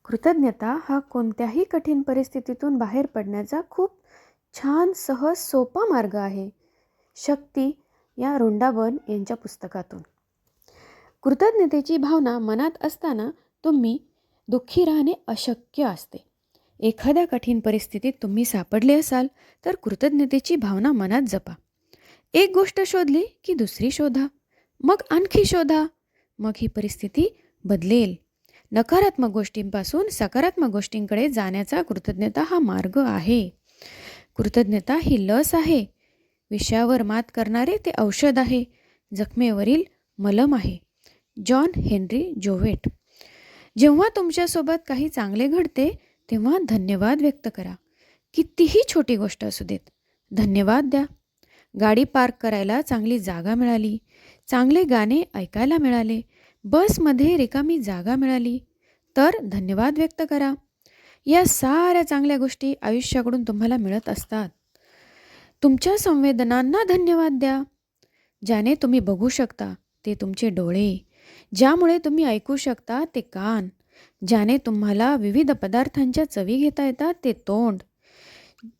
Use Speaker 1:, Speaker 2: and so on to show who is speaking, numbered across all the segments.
Speaker 1: कृतज्ञता हा कोणत्याही कठीण परिस्थितीतून बाहेर पडण्याचा खूप छान, सहज, सोपा मार्ग आहे. शक्ती या रुंडावन यांच्या पुस्तकातून. कृतज्ञतेची भावना मनात असताना तुम्ही दुःखी राहणे अशक्य असते. एखाद्या कठीण परिस्थितीत तुम्ही सापडले असाल तर कृतज्ञतेची भावना मनात जपा. एक गोष्ट शोधली की दुसरी शोधा, मग आणखी शोधा. मग ही परिस्थिती बदलेल. नकारात्मक गोष्टींपासून सकारात्मक गोष्टींकडे जाण्याचा कृतज्ञता हा मार्ग आहे. कृतज्ञता ही लस आहे. विषयावर मात करणारे ते औषध आहे. जखमेवरील मलम आहे. John Henry Jowett. जेव्हा तुमच्यासोबत काही चांगले घडते तेव्हा धन्यवाद व्यक्त करा. कितीही छोटी गोष्ट असू देत, धन्यवाद द्या. गाडी पार्क करायला चांगली जागा मिळाली, चांगले गाणे ऐकायला मिळाले, बसमध्ये रिकामी जागा मिळाली, तर धन्यवाद व्यक्त करा. या साऱ्या चांगल्या गोष्टी आयुष्याकडून तुम्हाला मिळत असतात. तुमच्या संवेदनांना धन्यवाद द्या. ज्याने तुम्ही बघू शकता ते तुमचे डोळे, ज्यामुळे तुम्ही ऐकू शकता ते कान, ज्याने तुम्हाला विविध पदार्थांच्या चवी घेता येतात ते तोंड,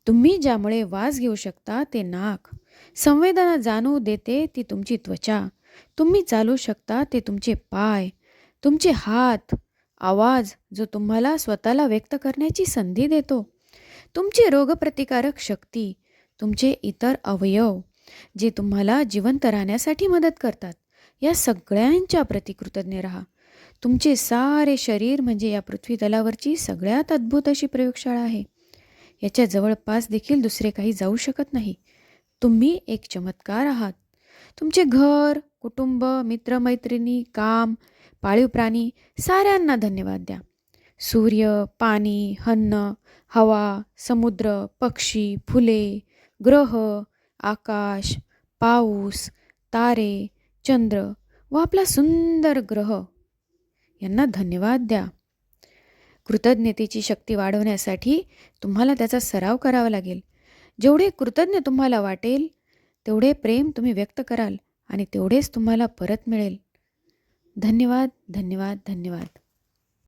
Speaker 1: तुम्ही ज्यामुळे वास घेऊ शकता ते नाक, संवेदना जाणू देते ती तुमची त्वचा, तुम्ही चालू शकता ते तुमचे पाय, तुमचे हात, आवाज जो तुम्हाला स्वतःला व्यक्त करण्याची संधी देतो, तुमची रोगप्रतिकारक शक्ती, तुमचे इतर अवयव जे तुम्हाला जिवंत राहण्यासाठी मदत करतात. या सगळ्यांच्या प्रति कृतज्ञ राहा. तुमचे सारे शरीर म्हणजे या पृथ्वी तलावरची सगळ्यात अद्भुत अशी प्रयोगशाळा आहे. याच्या जवळपास देखील दुसरे काही जाऊ शकत नाही. तुम्ही एक चमत्कार आहात. तुमचे घर, कुटुंब, मित्रमैत्रिणी, काम, पाळीव प्राणी साऱ्यांना धन्यवाद द्या. सूर्य, पाणी, अन्न, हवा, समुद्र, पक्षी, फुले, ग्रह, आकाश, पाऊस, तारे, चंद्र व आपला सुंदर ग्रह यांना धन्यवाद द्या. कृतज्ञतेची शक्ती वाढवण्यासाठी तुम्हाला त्याचा सराव करावा लागेल. जेवढे कृतज्ञ तुम्हाला वाटेल तेवढे प्रेम तुम्ही व्यक्त कराल आणि तेवढेच तुम्हाला परत मिळेल. धन्यवाद, धन्यवाद, धन्यवाद.